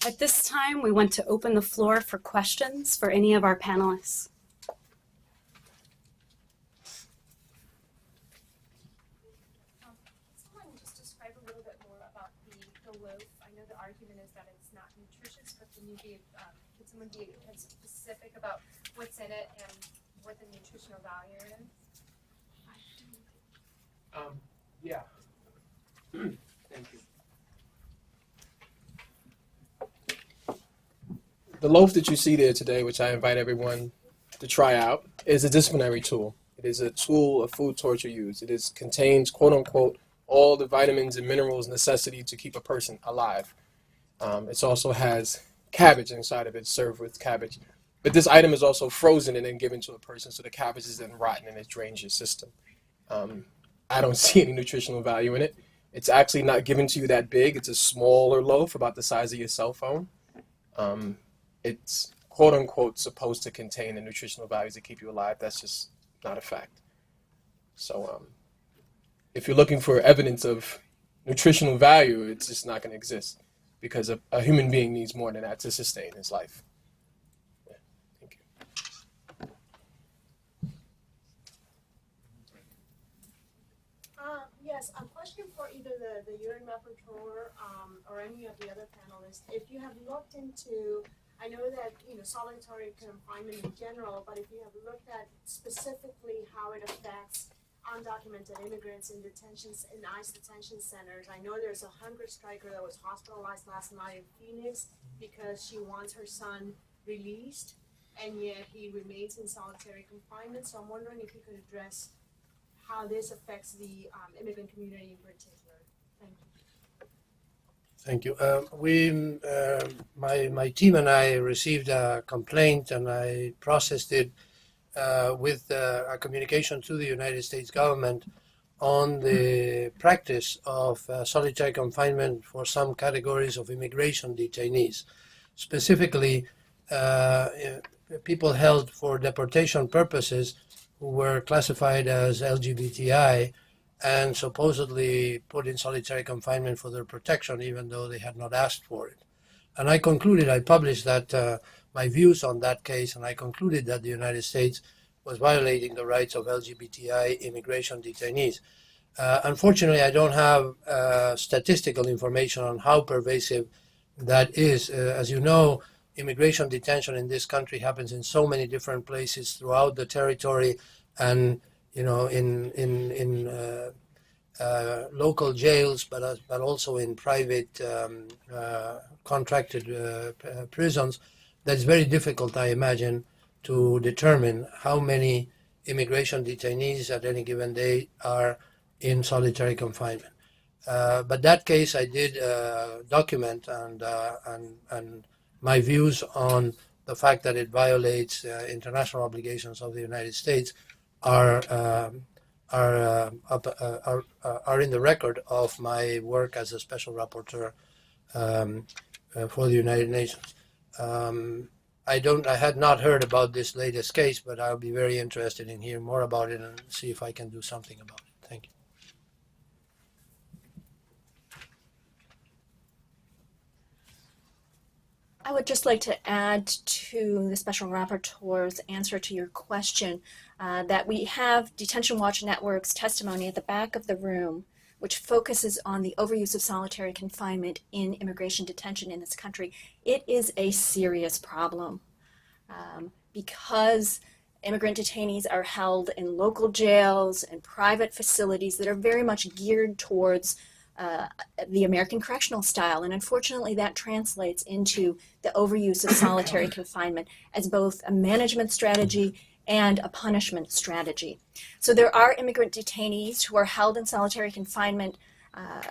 At this time, we want to open the floor for questions for any of our panelists. Can someone just describe a little bit more about the loaf? I know the argument is that it's not nutritious, but can someone be specific about what's in it and what the nutritional value is? Yeah. Thank you. The loaf that you see there today, which I invite everyone to try out, is a disciplinary tool. It is a tool of food torture use. It contains, quote unquote, all the vitamins and minerals necessary to keep a person alive. It also has cabbage inside of it, served with cabbage. But this item is also frozen and then given to a person, so the cabbage is then rotten and it drains your system. I don't see any nutritional value in it. It's actually not given to you that big. It's a smaller loaf, about the size of your cell phone. It's quote unquote supposed to contain the nutritional values that keep you alive. That's just not a fact. So if you're looking for evidence of nutritional value, it's just not going to exist, because a human being needs more than that to sustain his life. Yeah. Thank you. Yes, a question for either the UN rapporteur or any of the other panelists. If you have looked into, I know that solitary confinement in general, but if you have looked at specifically how it affects undocumented immigrants in detentions, in ICE detention centers. I know there's a hunger striker that was hospitalized last night in Phoenix because she wants her son released, and yet he remains in solitary confinement. So I'm wondering if you could address how this affects the immigrant community in particular. Thank you. Thank you. My team and I received a complaint, and I processed it with a communication to the United States government on the practice of solitary confinement for some categories of immigration detainees, specifically people held for deportation purposes who were classified as LGBTI and supposedly put in solitary confinement for their protection, even though they had not asked for it. And I published that my views on that case, and I concluded that the United States was violating the rights of LGBTI immigration detainees. Unfortunately, I don't have statistical information on how pervasive that is. As you know, immigration detention in this country happens in so many different places throughout the territory, and in local jails, but also in private contracted prisons. That's very difficult, I imagine, to determine how many immigration detainees at any given day are in solitary confinement. But that case I did document, and my views on the fact that it violates international obligations of the United States are in the record of my work as a special rapporteur for the United Nations. I had not heard about this latest case, but I'll be very interested in hearing more about it and see if I can do something about it. Thank you. I would just like to add to the Special Rapporteur's answer to your question that we have Detention Watch Network's testimony at the back of the room, which focuses on the overuse of solitary confinement in immigration detention in this country. It is a serious problem because immigrant detainees are held in local jails and private facilities that are very much geared towards the American correctional style, and unfortunately that translates into the overuse of solitary confinement as both a management strategy and a punishment strategy. So there are immigrant detainees who are held in solitary confinement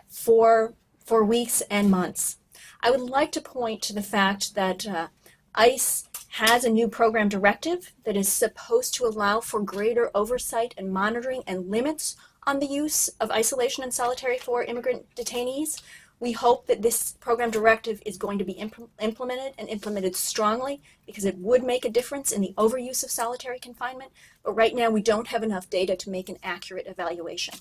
for weeks and months. I would like to point to the fact that ICE has a new program directive that is supposed to allow for greater oversight and monitoring and limits on the use of isolation and solitary for immigrant detainees. We hope that this program directive is going to be implemented and implemented strongly, because it would make a difference in the overuse of solitary confinement. But right now we don't have enough data to make an accurate evaluation.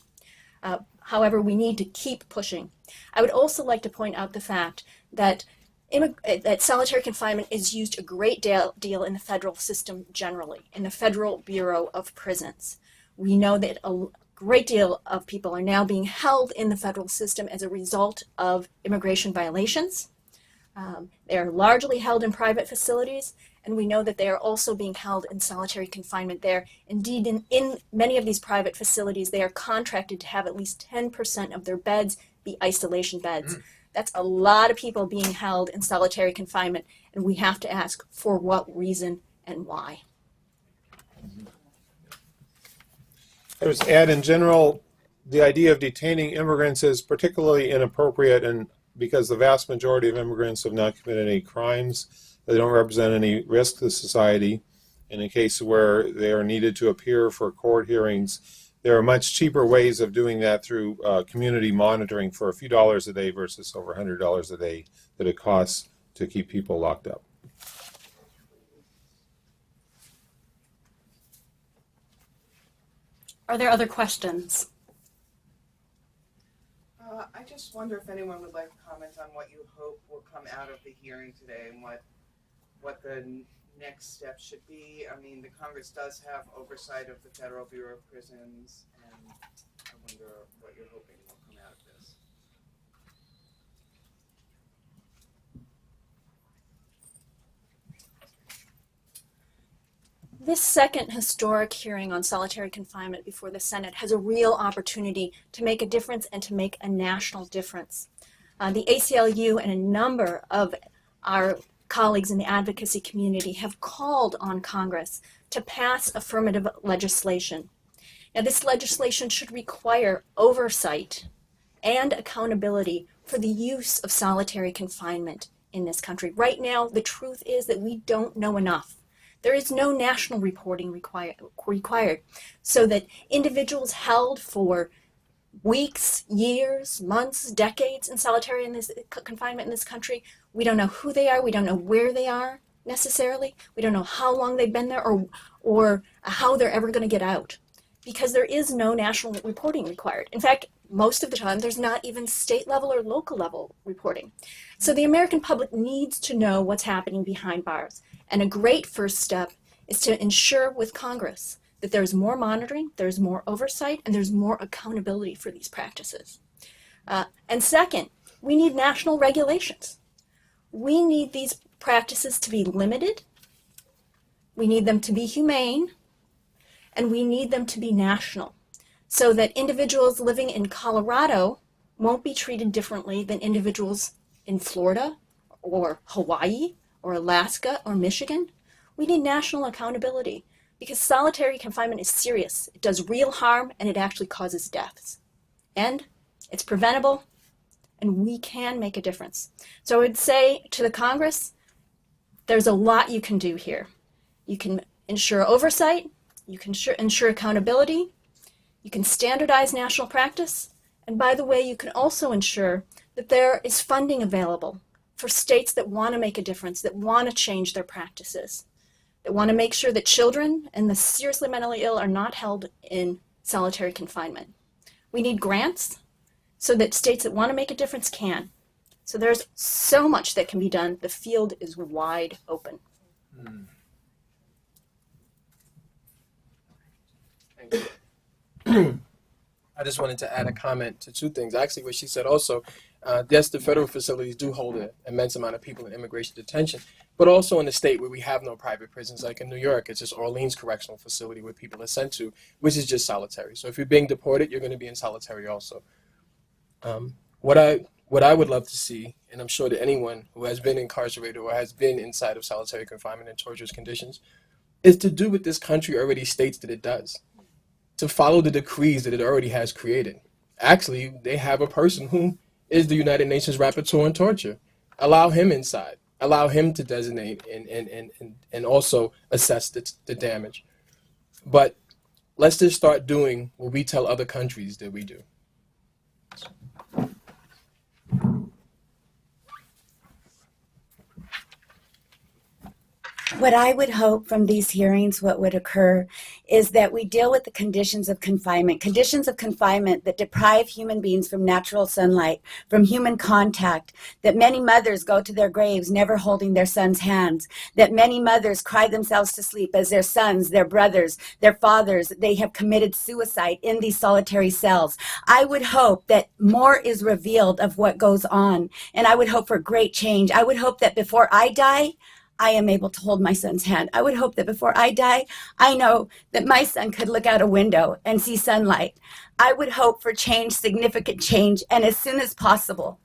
However, we need to keep pushing. I would also like to point out the fact that that solitary confinement is used a great deal in the federal system generally, in the Federal Bureau of Prisons. We know that a great deal of people are now being held in the federal system as a result of immigration violations. They are largely held in private facilities, and we know that they are also being held in solitary confinement there. Indeed, in many of these private facilities, they are contracted to have at least 10% of their beds be isolation beds. That's a lot of people being held in solitary confinement, and we have to ask for what reason and why. I would add, in general, the idea of detaining immigrants is particularly inappropriate, and because the vast majority of immigrants have not committed any crimes, they don't represent any risk to society. In a case where they are needed to appear for court hearings, there are much cheaper ways of doing that through community monitoring for a few dollars a day versus over $100 a day that it costs to keep people locked up. Are there other questions? I just wonder if anyone would like to comment on what you hope will come out of the hearing today and what the next step should be. I mean, the Congress does have oversight of the Federal Bureau of Prisons, and I wonder what you're hoping will come out of this. This second historic hearing on solitary confinement before the Senate has a real opportunity to make a difference and to make a national difference. The ACLU and a number of our colleagues in the advocacy community have called on Congress to pass affirmative legislation. Now, this legislation should require oversight and accountability for the use of solitary confinement in this country. Right now, the truth is that we don't know enough. There is no national reporting required, so that individuals held for weeks, years, months, decades in solitary confinement in this country, we don't know who they are, we don't know where they are necessarily, we don't know how long they've been there or how they're ever going to get out, because there is no national reporting required. In fact, most of the time, there's not even state level or local level reporting. So the American public needs to know what's happening behind bars. And a great first step is to ensure with Congress that there's more monitoring, there's more oversight, and there's more accountability for these practices. And second, we need national regulations. We need these practices to be limited, we need them to be humane, and we need them to be national, so that individuals living in Colorado won't be treated differently than individuals in Florida or Hawaii or Alaska or Michigan. We need national accountability because solitary confinement is serious. It does real harm and it actually causes deaths. And it's preventable and we can make a difference. So I would say to the Congress, there's a lot you can do here. You can ensure oversight, you can ensure accountability, you can standardize national practice, and by the way, you can also ensure that there is funding available for states that want to make a difference, that want to change their practices, that want to make sure that children and the seriously mentally ill are not held in solitary confinement. We need grants so that states that want to make a difference can. So there's so much that can be done. The field is wide open. Thank you. I just wanted to add a comment to two things. Actually, what she said also, yes, the federal facilities do hold an immense amount of people in immigration detention, but also in a state where we have no private prisons, like in New York, it's just Orleans Correctional Facility where people are sent to, which is just solitary. So if you're being deported, you're going to be in solitary also. What I would love to see, and I'm sure that anyone who has been incarcerated or has been inside of solitary confinement in torturous conditions, is to do what this country already states that it does. To follow the decrees that it already has created. Actually, they have a person who is the United Nations Rapporteur on Torture. Allow him inside. Allow him to designate and also assess the damage. But let's just start doing what we tell other countries that we do. What I would hope from these hearings, what would occur, is that we deal with the conditions of confinement that deprive human beings from natural sunlight, from human contact, that many mothers go to their graves never holding their sons' hands, that many mothers cry themselves to sleep as their sons, their brothers, their fathers, they have committed suicide in these solitary cells. I would hope that more is revealed of what goes on, and I would hope for great change. I would hope that before I die, I am able to hold my son's hand. I would hope that before I die, I know that my son could look out a window and see sunlight. I would hope for change, significant change, and as soon as possible.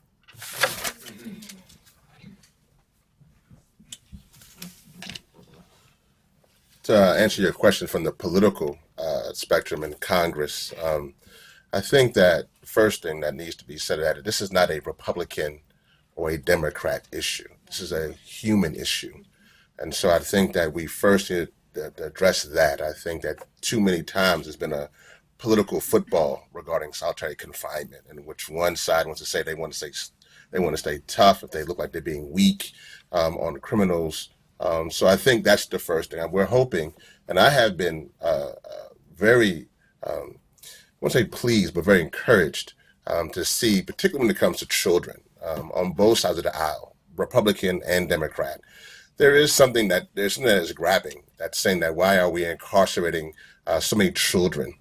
To answer your question from the political spectrum in Congress, I think that the first thing that needs to be said is that this is not a Republican or a Democrat issue. This is a human issue. And so I think that we first need to address that. I think that too many times there's been a political football regarding solitary confinement, in which one side wants to say they want to stay tough if they look like they're being weak on the criminals. So I think that's the first thing. We're hoping, and I have been very, I won't say pleased, but very encouraged to see, particularly when it comes to children, on both sides of the aisle, Republican and Democrat. There's something that is grabbing, that's saying that why are we incarcerating so many children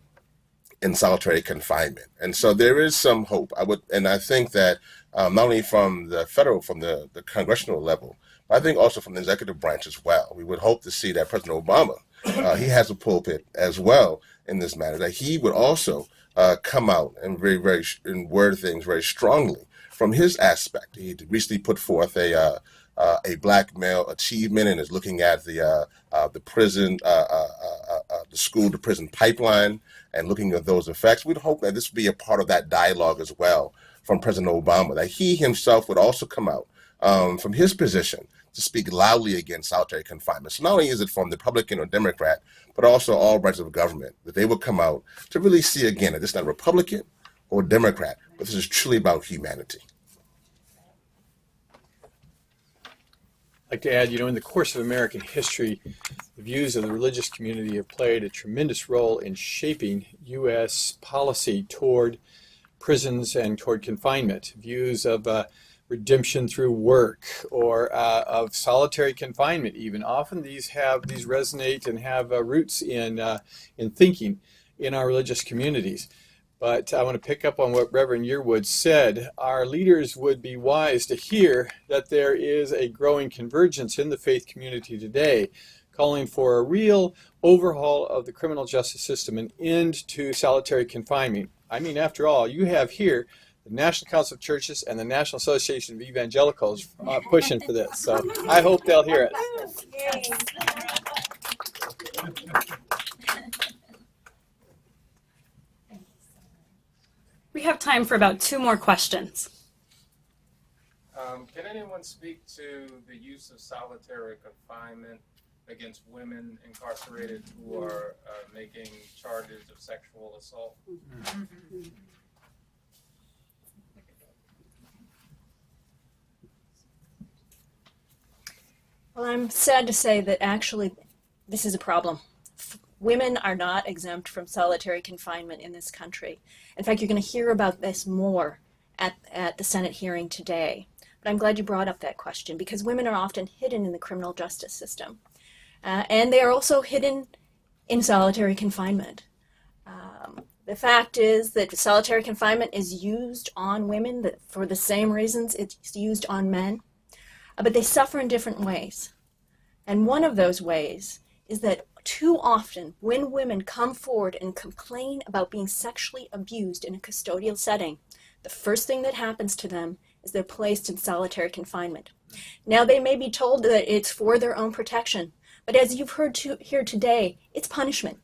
in solitary confinement? And so there is some hope. I think that not only from the congressional level, but I think also from the executive branch as well. We would hope to see that President Obama, he has a pulpit as well in this matter, that he would also come out and and word things very strongly from his aspect. He recently put forth a black male achievement and is looking at the prison, the school to prison pipeline and looking at those effects. We'd hope that this would be a part of that dialogue as well from President Obama, that he himself would also come out from his position to speak loudly against solitary confinement. So not only is it from the Republican or Democrat, but also all branches of government, that they will come out to really see again that this is not Republican or Democrat, but this is truly about humanity. I'd like to add, in the course of American history, the views of the religious community have played a tremendous role in shaping U.S. policy toward prisons and toward confinement. Views of redemption through work or of solitary confinement even. Often these resonate and have roots in thinking in our religious communities. But I want to pick up on what Reverend Yearwood said. Our leaders would be wise to hear that there is a growing convergence in the faith community today, calling for a real overhaul of the criminal justice system, an end to solitary confinement. I mean, after all, you have here the National Council of Churches and the National Association of Evangelicals pushing for this. So I hope they'll hear it. We have time for about 2 more questions. Can anyone speak to the use of solitary confinement against women incarcerated who are making charges of sexual assault? Well, I'm sad to say that actually this is a problem. Women are not exempt from solitary confinement in this country. In fact, you're going to hear about this more at the Senate hearing today. But I'm glad you brought up that question, because women are often hidden in the criminal justice system. And they are also hidden in solitary confinement. The fact is that solitary confinement is used on women for the same reasons it's used on men, but they suffer in different ways. And one of those ways is that too often when women come forward and complain about being sexually abused in a custodial setting, the first thing that happens to them is they're placed in solitary confinement. Now, they may be told that it's for their own protection, but as you've heard here today, it's punishment.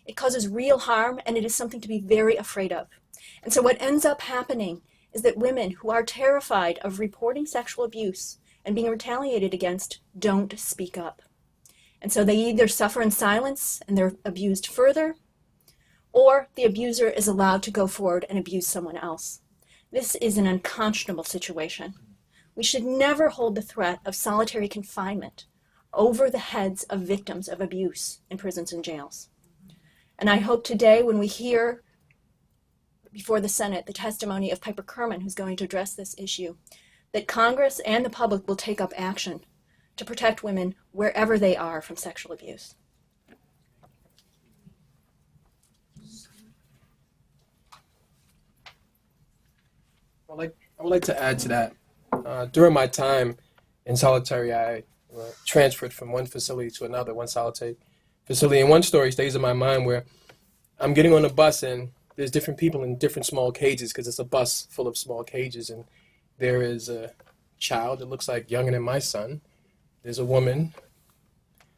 It causes real harm, and it is something to be very afraid of. And so what ends up happening is that women who are terrified of reporting sexual abuse and being retaliated against don't speak up. And so they either suffer in silence and they're abused further, or the abuser is allowed to go forward and abuse someone else. This is an unconscionable situation. We should never hold the threat of solitary confinement over the heads of victims of abuse in prisons and jails. And I hope today when we hear before the Senate the testimony of Piper Kerman, who's going to address this issue, that Congress and the public will take up action to protect women wherever they are from sexual abuse. I would like to add to that. During my time in solitary, I transferred from one facility to another, one solitary facility. And one story stays in my mind where I'm getting on a bus and there's different people in different small cages because it's a bus full of small cages. And there is a child that looks like younger than my son. There's a woman.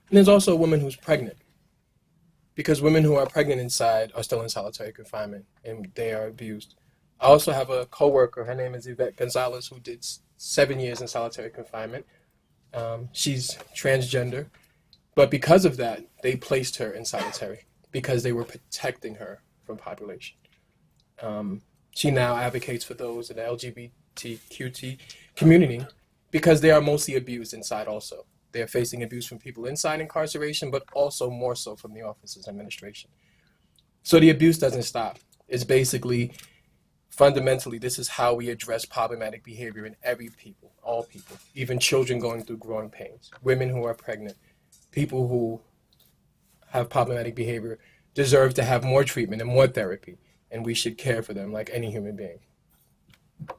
And there's also a woman who's pregnant. Because women who are pregnant inside are still in solitary confinement and they are abused. I also have a coworker, her name is Yvette Gonzalez, who did 7 years in solitary confinement. She's transgender, but because of that, they placed her in solitary because they were protecting her from population. She now advocates for those in the LGBTQT community because they are mostly abused inside also. They are facing abuse from people inside incarceration, but also more so from the office's administration. So the abuse doesn't stop. It's basically fundamentally, this is how we address problematic behavior in every people, all people, even children going through growing pains, women who are pregnant, people who have problematic behavior deserve to have more treatment and more therapy, and we should care for them like any human being.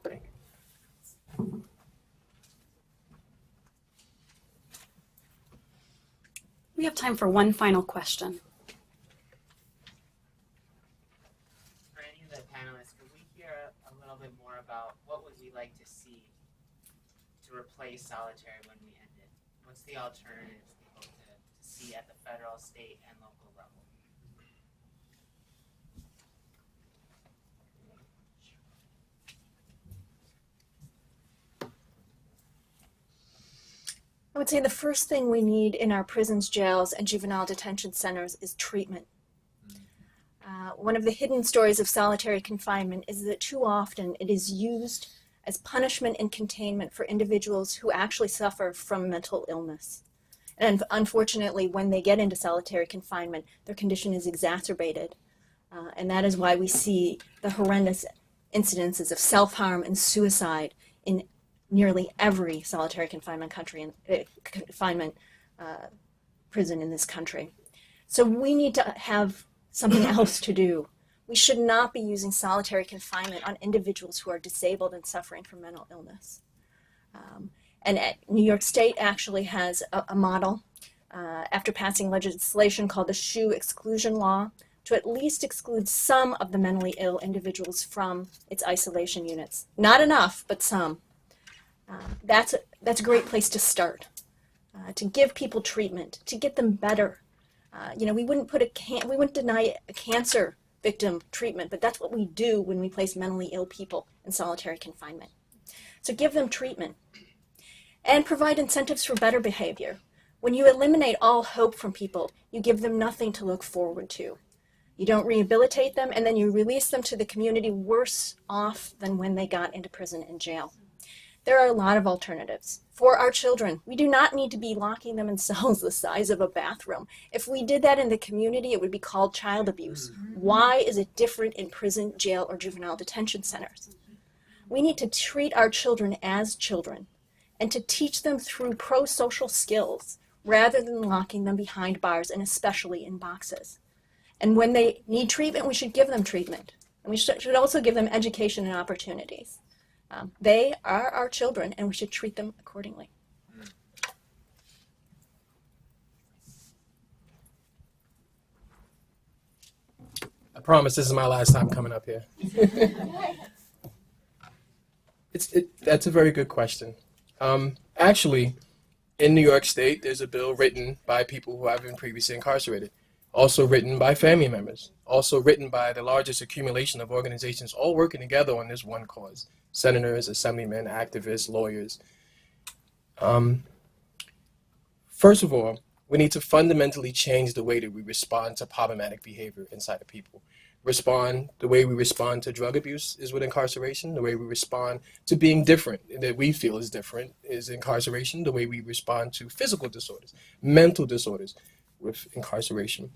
Thank you. We have time for one final question. About what would we like to see to replace solitary when we end it? What's the alternatives we hope to see at the federal, state, and local level? I would say the first thing we need in our prisons, jails, and juvenile detention centers is treatment. One of the hidden stories of solitary confinement is that too often it is used as punishment and containment for individuals who actually suffer from mental illness. And unfortunately, when they get into solitary confinement, their condition is exacerbated. And that is why we see the horrendous incidences of self-harm and suicide in nearly every solitary confinement prison in this country. So we need to have something else to do. We should not be using solitary confinement on individuals who are disabled and suffering from mental illness. And New York State actually has a model after passing legislation called the Shoe Exclusion Law to at least exclude some of the mentally ill individuals from its isolation units. Not enough, but some. That's a great place to start, to give people treatment, to get them better. We wouldn't deny a cancer victim treatment, but that's what we do when we place mentally ill people in solitary confinement. So give them treatment and provide incentives for better behavior. When you eliminate all hope from people, you give them nothing to look forward to. You don't rehabilitate them, and then you release them to the community worse off than when they got into prison and jail. There are a lot of alternatives. For our children, we do not need to be locking them in cells the size of a bathroom. If we did that in the community, it would be called child abuse. Why is it different in prison, jail, or juvenile detention centers? We need to treat our children as children and to teach them through pro-social skills rather than locking them behind bars and especially in boxes. And when they need treatment, we should give them treatment. And we should also give them education and opportunities. They are our children, and we should treat them accordingly. I promise this is my last time coming up here. That's a very good question. Actually, in New York State, there's a bill written by people who have been previously incarcerated, also written by family members, also written by the largest accumulation of organizations all working together on this one cause. Senators, assemblymen, activists, lawyers. First of all, we need to fundamentally change the way that we respond to problematic behavior inside of people. The way we respond to drug abuse is with incarceration. The way we respond to being different, that we feel is different, is incarceration. The way we respond to physical disorders, mental disorders with incarceration.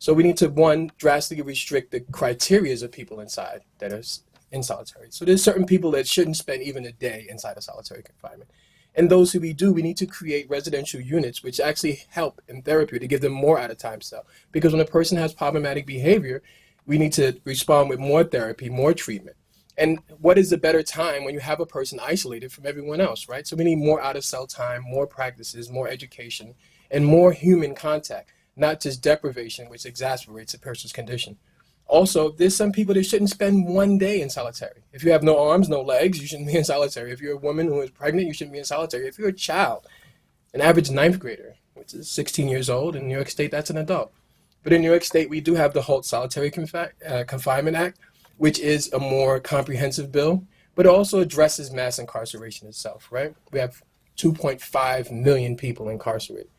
So we need to, one, drastically restrict the criterias of people inside that are in solitary. So there's certain people that shouldn't spend even a day inside of solitary confinement. And those who we do, we need to create residential units which actually help in therapy to give them more out of time cell. Because when a person has problematic behavior, we need to respond with more therapy, more treatment. And what is a better time when you have a person isolated from everyone else, right? So we need more out of cell time, more practices, more education, and more human contact, not just deprivation, which exacerbates a person's condition. Also, there's some people that shouldn't spend one day in solitary. If you have no arms, no legs, you shouldn't be in solitary. If you're a woman who is pregnant, you shouldn't be in solitary. If you're a child, an average ninth grader, which is 16 years old, in New York State, that's an adult. But in New York State, we do have the Halt Solitary Confinement Act, which is a more comprehensive bill, but it also addresses mass incarceration itself, right? We have 2.5 million people incarcerated.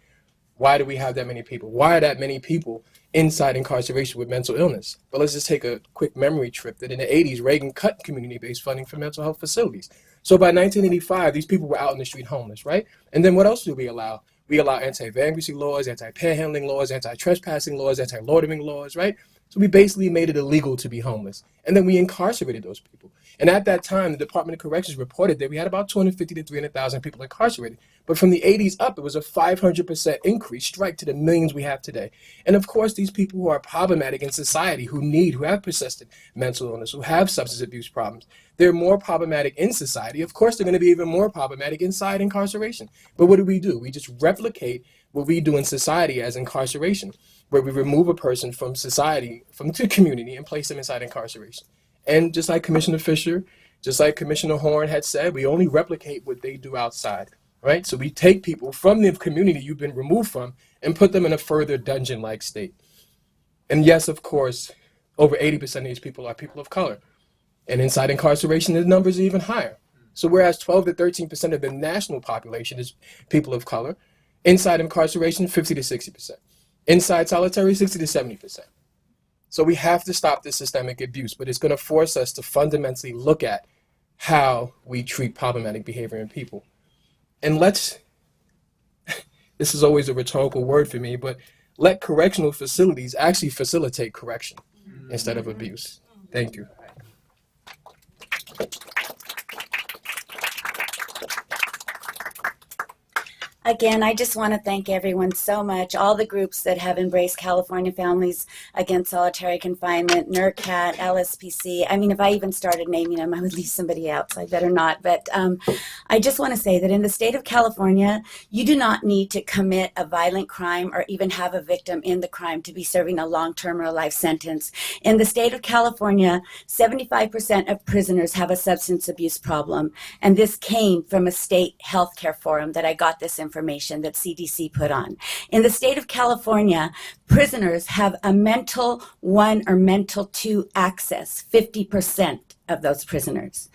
Why do we have that many people? Why are that many people inside incarceration with mental illness? But let's just take a quick memory trip that in the 80s, Reagan cut community-based funding for mental health facilities. So by 1985, these people were out in the street homeless, right? And then what else do we allow? We allow anti-vagrancy laws, anti-panhandling laws, anti-trespassing laws, anti-loitering laws, right? So we basically made it illegal to be homeless. And then we incarcerated those people. And at that time, the Department of Corrections reported that we had about 250 to 300,000 people incarcerated. But from the 80s up, it was a 500% increase, strike to the millions we have today. And of course, these people who are problematic in society, who have persistent mental illness, who have substance abuse problems, they're more problematic in society. Of course, they're going to be even more problematic inside incarceration. But what do? We just replicate what we do in society as incarceration, where we remove a person from society, from the community, and place them inside incarceration. And just like Commissioner Fisher, just like Commissioner Horn had said, we only replicate what they do outside, right? So we take people from the community you've been removed from and put them in a further dungeon-like state. And yes, of course, over 80% of these people are people of color. And inside incarceration, the numbers are even higher. So whereas 12 to 13% of the national population is people of color, inside incarceration, 50 to 60%. Inside solitary, 60 to 70%. So we have to stop this systemic abuse, but it's going to force us to fundamentally look at how we treat problematic behavior in people. And this is always a rhetorical word for me, but let correctional facilities actually facilitate correction instead of abuse. Thank you. Again, I just want to thank everyone so much, all the groups that have embraced California Families Against Solitary Confinement, NERCAT, LSPC. I mean, if I even started naming them, I would leave somebody out, so I better not. But I just want to say that in the state of California, you do not need to commit a violent crime or even have a victim in the crime to be serving a long-term or a life sentence. In the state of California, 75% of prisoners have a substance abuse problem, and this came from a state healthcare forum that I got this information that CDC put on. In the state of California, prisoners have a mental 1 or mental 2 access, 50% of those prisoners.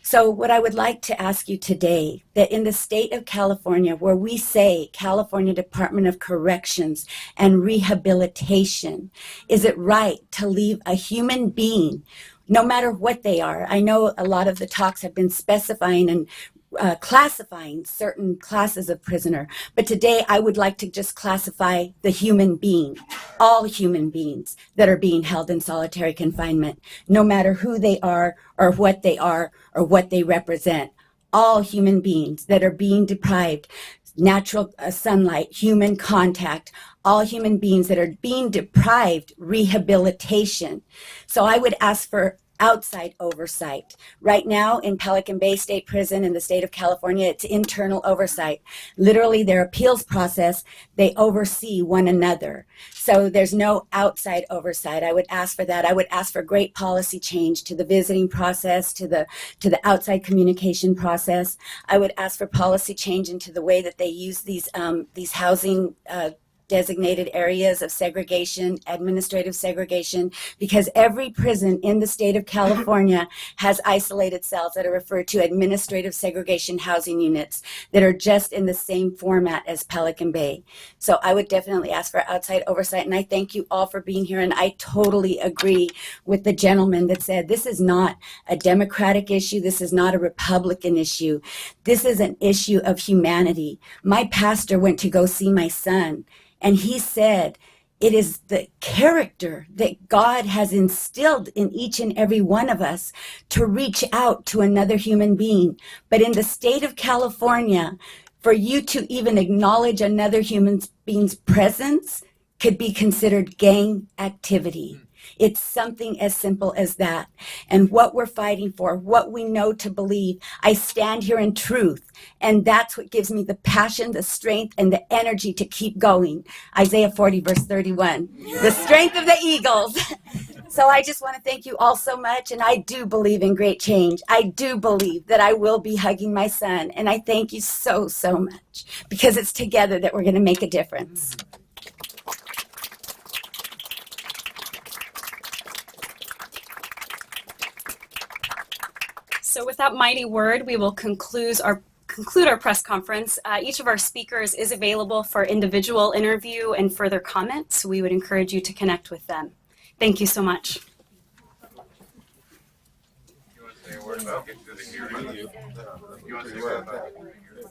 So what I would like to ask you today, that in the state of California, where we say California Department of Corrections and Rehabilitation, is it right to leave a human being, no matter what they are? I know a lot of the talks have been specifying and classifying certain classes of prisoner. But today I would like to just classify the human being, all human beings that are being held in solitary confinement, no matter who they are or what they are or what they represent. All human beings that are being deprived natural sunlight, human contact, all human beings that are being deprived rehabilitation. So I would ask for outside oversight. Right now in Pelican Bay State Prison in the state of California, it's internal oversight. Literally their appeals process, they oversee one another. So there's no outside oversight. I would ask for that. I would ask for great policy change to the visiting process, to the outside communication process. I would ask for policy change into the way that they use these housing designated areas of segregation, administrative segregation, because every prison in the state of California has isolated cells that are referred to administrative segregation housing units that are just in the same format as Pelican Bay. So I would definitely ask for outside oversight, and I thank you all for being here, and I totally agree with the gentleman that said this is not a Democratic issue, this is not a Republican issue, this is an issue of humanity. My pastor went to go see my son, and he said, It is the character that God has instilled in each and every one of us to reach out to another human being. But in the state of California, for you to even acknowledge another human being's presence could be considered gang activity. It's something as simple as that. And what we're fighting for, what we know to believe, I stand here in truth. And that's what gives me the passion, the strength, and the energy to keep going. Isaiah 40, verse 31. The strength of the eagles. So I just want to thank you all so much. And I do believe in great change. I do believe that I will be hugging my son. And I thank you so, so much. Because it's together that we're going to make a difference. So with that mighty word, we will conclude our press conference. Each of our speakers is available for individual interview and further comments. We would encourage you to connect with them. Thank you so much. You want to say a word about getting to the hearing? You want to say a word about